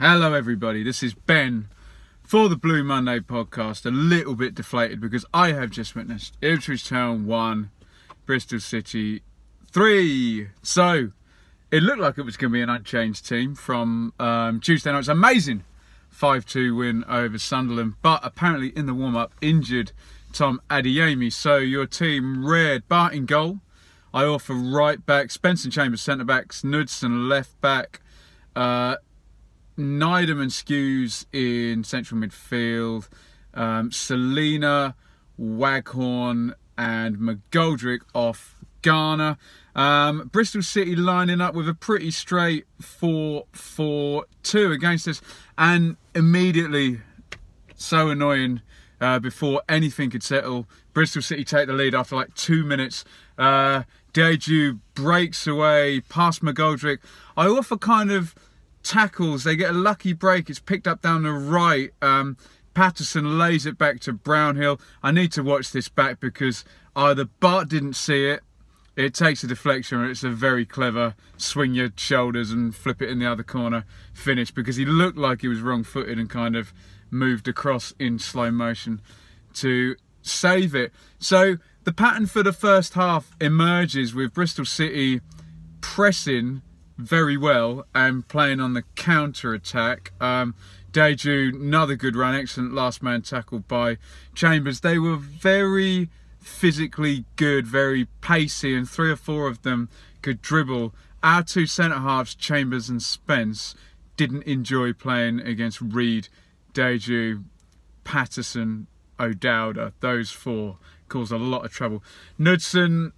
Hello everybody, this is Ben for the Blue Monday podcast. A little bit deflated because I have just witnessed Ipswich Town 1, Bristol City 3. So, it looked like it was going to be an unchanged team from Tuesday night. It's an amazing 5-2 win over Sunderland, but apparently in the warm-up injured Tom Adeyemi. So your team read Bart in goal, Iorfa right back, Spencer Chambers centre backs, Knudsen left back, Nydam and Skews in central midfield, Selina, Waghorn and McGoldrick off Garner. Bristol City lining up with a pretty straight 4-4-2 against us, and immediately, so annoying, before anything could settle, Bristol City take the lead after like 2 minutes. Deju breaks away past McGoldrick. Iorfa kind of tackles, they get a lucky break, it's picked up down the right. Patterson lays it back to Brownhill. I need to watch this back because either Bart didn't see it, it takes a deflection, or it's a very clever swing your shoulders and flip it in the other corner finish, because he looked like he was wrong-footed and kind of moved across in slow motion to save it. So the pattern for the first half emerges with Bristol City pressing very well and playing on the counter-attack. Deju, another good run, excellent last man tackle by Chambers. They were very physically good, very pacey, and 3 or 4 of them could dribble. Our 2 centre-halves, Chambers and Spence, didn't enjoy playing against Reed, Deju, Patterson, O'Dowda. Those 4 caused a lot of trouble. Knudsen,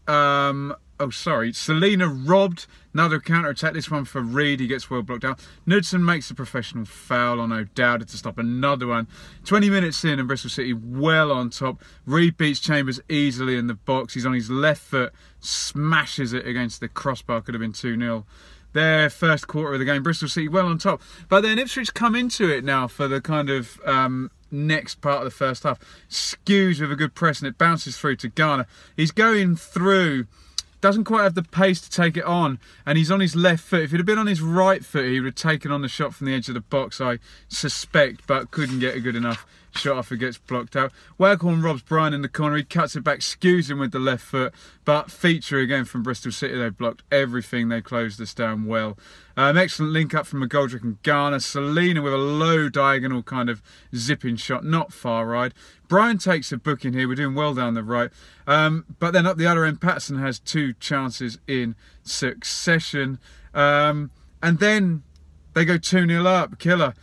Selina robbed, another counter-attack, this one for Reed, he gets well blocked out. Knudsen makes a professional foul on O'Dowda to stop another one. 20 minutes in and Bristol City well on top. Reed beats Chambers easily in the box, he's on his left foot, smashes it against the crossbar, could have been 2-0. Their first quarter of the game, Bristol City well on top. But then Ipswich come into it now for the kind of next part of the first half. Skews with a good press and it bounces through to Garner. He's going through, doesn't quite have the pace to take it on, and he's on his left foot. If he'd have been on his right foot, he would have taken on the shot from the edge of the box, I suspect, but couldn't get a good enough shot off. It gets blocked out. Waghorn robs Brian in the corner, he cuts it back, skews him with the left foot, but feature again from Bristol City. They blocked everything, they closed us down well. Excellent link up from McGoldrick and Garner. Selina with a low diagonal kind of zipping shot, not far right. Brian takes a booking here, we're doing well down the right. But then up the other end, Patterson has 2 chances in succession. And then they go 2-0 up, killer.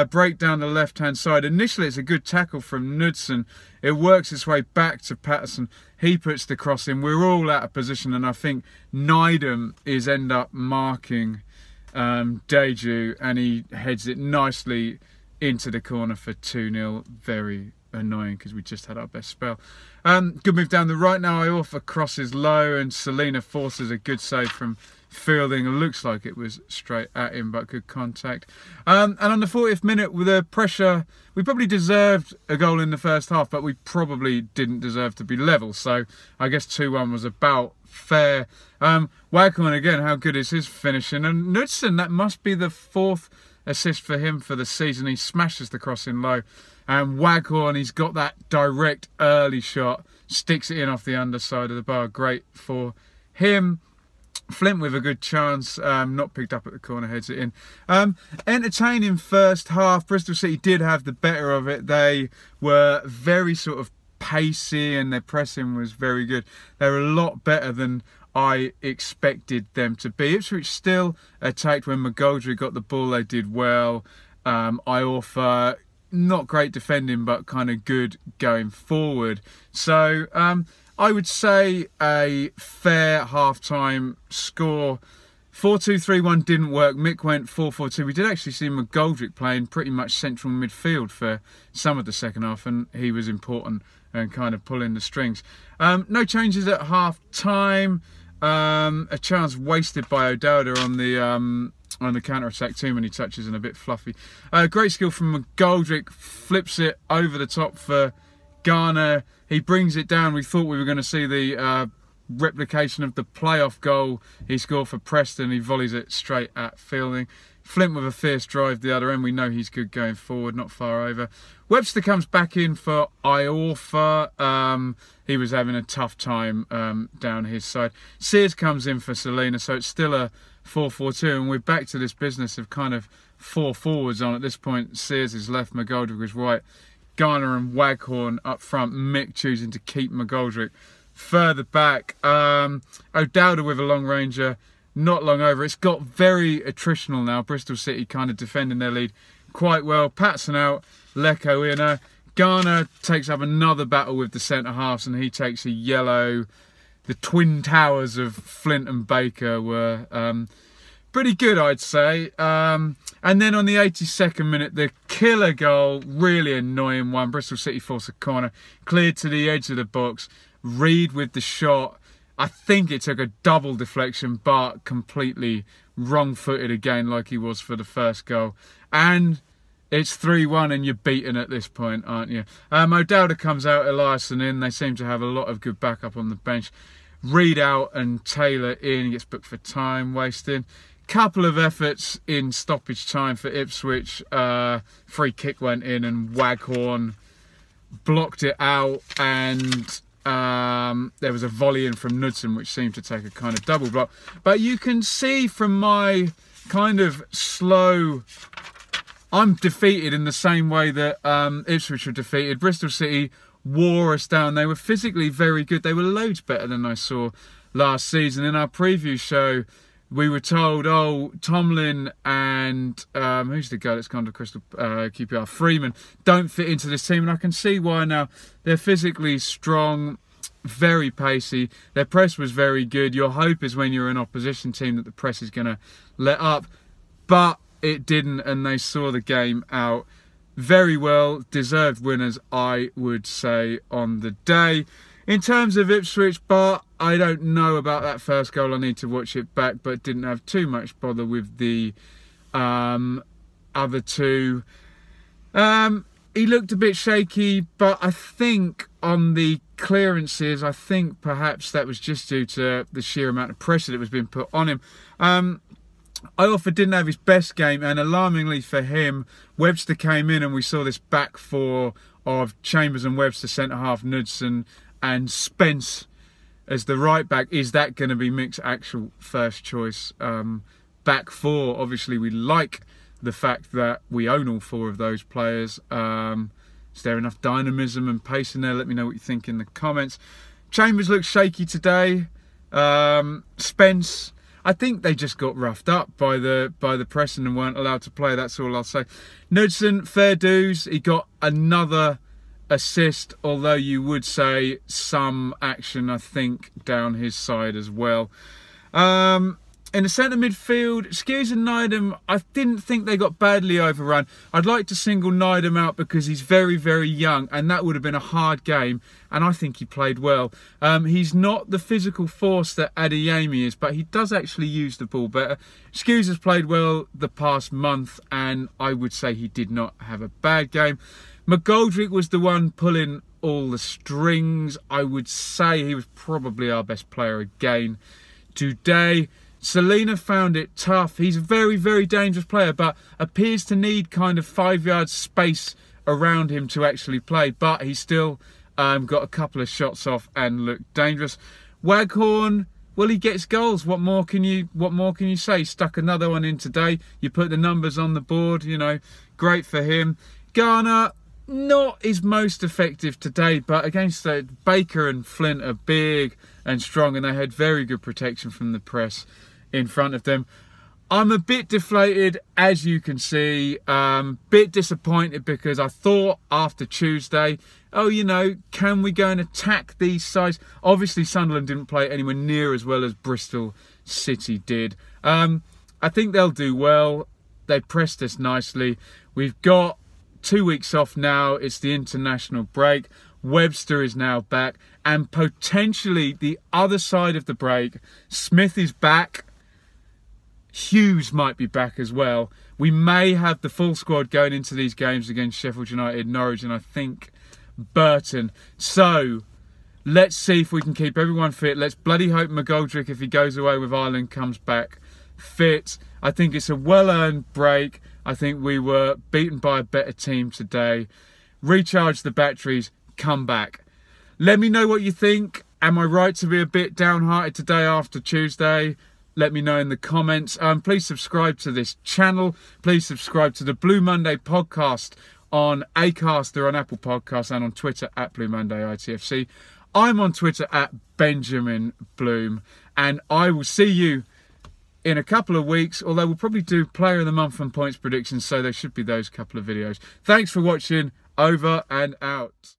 Break down the left-hand side. Initially, it's a good tackle from Knudsen. It works its way back to Patterson. He puts the cross in. We're all out of position, and I think Nydam is end up marking Deju, and he heads it nicely into the corner for 2-0. Very annoying because we just had our best spell. Good move down the right now. Iorfa crosses low and Selina forces a good save from Fielding. It looks like it was straight at him, but good contact. And on the 40th minute, with the pressure, we probably deserved a goal in the first half, but we probably didn't deserve to be level. So I guess 2-1 was about fair. Waghorn again, how good is his finishing? And Knudsen, that must be the 4th assist for him for the season. He smashes the cross in low. And Waghorn, he's got that direct early shot, sticks it in off the underside of the bar. Great for him. Flint with a good chance, not picked up at the corner, heads it in. Entertaining first half. Bristol City did have the better of it. They were very sort of pacey and their pressing was very good. They were a lot better than I expected them to be. Ipswich still attacked when McGoldrick got the ball. They did well. Iorfa, not great defending, but kind of good going forward. So I would say a fair half-time score. 4-2-3-1 didn't work. Mick went 4-4-2. We did actually see McGoldrick playing pretty much central midfield for some of the second half, and he was important and kind of pulling the strings. No changes at half-time. A chance wasted by O'Dowda on the counter-attack, too many touches and a bit fluffy. Great skill from McGoldrick, flips it over the top for Garner. He brings it down. We thought we were going to see the replication of the playoff goal he scored for Preston. He volleys it straight at Fielding. Flint with a fierce drive the other end. We know he's good going forward, not far over. Webster comes back in for Iorfa. He was having a tough time down his side. Sears comes in for Selena, so it's still a 4-4-2, and we're back to this business of kind of 4 forwards on at this point. Sears is left, McGoldrick is right. Garner and Waghorn up front. Mick choosing to keep McGoldrick further back. O'Dowda with a long ranger. Not long over. It's got very attritional now. Bristol City kind of defending their lead quite well. Patson out, Lecco in. Garner takes up another battle with the centre halves, and he takes a yellow. The twin towers of Flint and Baker were pretty good, I'd say. And then on the 82nd minute, the killer goal, really annoying one. Bristol City force a corner, cleared to the edge of the box. Reed with the shot. I think it took a double deflection, but completely wrong-footed again like he was for the first goal. And it's 3-1 and you're beaten at this point, aren't you? O'Dowda comes out, Eliasson in. They seem to have a lot of good backup on the bench. Reed out and Taylor in. He gets booked for time wasting. Couple of efforts in stoppage time for Ipswich. Free kick went in and Waghorn blocked it out, and there was a volley in from Knudsen which seemed to take a kind of double block. But you can see from my kind of slow, I'm defeated in the same way that Ipswich were defeated. Bristol City wore us down. They were physically very good. They were loads better than I saw last season. In our preview show, we were told, oh, Tomlin and who's the guy that's gone to Crystal QPR? Freeman don't fit into this team, and I can see why now. They're physically strong, very pacey. Their press was very good. Your hope is when you're an opposition team that the press is going to let up, but it didn't, and they saw the game out very well. Deserved winners, I would say, on the day. In terms of Ipswich, but I don't know about that first goal. I need to watch it back, but didn't have too much bother with the other two. He looked a bit shaky, but I think on the clearances, I think perhaps that was just due to the sheer amount of pressure that was being put on him. Iorfa didn't have his best game, and alarmingly for him, Webster came in and we saw this back four of Chambers and Webster, centre half, Knudsen and Spence as the right back. Is that going to be Mick's actual first choice back four? Obviously, we like the fact that we own all 4 of those players. Is there enough dynamism and pace in there? Let me know what you think in the comments. Chambers looks shaky today. Spence, I think they just got roughed up by the press and weren't allowed to play. That's all I'll say. Knudsen, fair dues. He got another assist, although you would say some action, I think, down his side as well. In the centre midfield, Skewes and Nydam, I didn't think they got badly overrun. I'd like to single Nydam out because he's very, very young, and that would have been a hard game, and I think he played well. He's not the physical force that Adeyemi is, but he does actually use the ball better. Skewes has played well the past month, and I would say he did not have a bad game. McGoldrick was the one pulling all the strings. I would say he was probably our best player again today. Selena found it tough. He's a very, very dangerous player, but appears to need kind of 5 yards space around him to actually play. But he still got a couple of shots off and looked dangerous. Waghorn, well, he gets goals. What more can you say? Stuck another one in today. You put the numbers on the board, you know, great for him. Garner, not his most effective today, but against Baker and Flint are big and strong, and they had very good protection from the press in front of them. I'm a bit deflated, as you can see. Bit disappointed because I thought after Tuesday, oh, you know, can we go and attack these sides? Obviously, Sunderland didn't play anywhere near as well as Bristol City did. I think they'll do well. They pressed us nicely. We've got 2 weeks off now. It's the international break. Webster is now back, and potentially the other side of the break, Smith is back. Hughes might be back as well. We may have the full squad going into these games against Sheffield United, Norwich, and I think Burton. So Let's see if we can keep everyone fit. Let's bloody hope McGoldrick, if he goes away with Ireland, comes back fit. I think it's a well-earned break. I think we were beaten by a better team today. Recharge the batteries, come back. Let me know what you think. Am I right to be a bit downhearted today after Tuesday? Let me know in the comments. Please subscribe to this channel. Please subscribe to the Blue Monday podcast on Acast or on Apple Podcasts, and on Twitter at Blue Monday ITFC. I'm on Twitter at Benjamin Bloom, and I will see you in a couple of weeks, although we'll probably do Player of the Month and points predictions, so there should be those couple of videos. Thanks for watching. Over and out.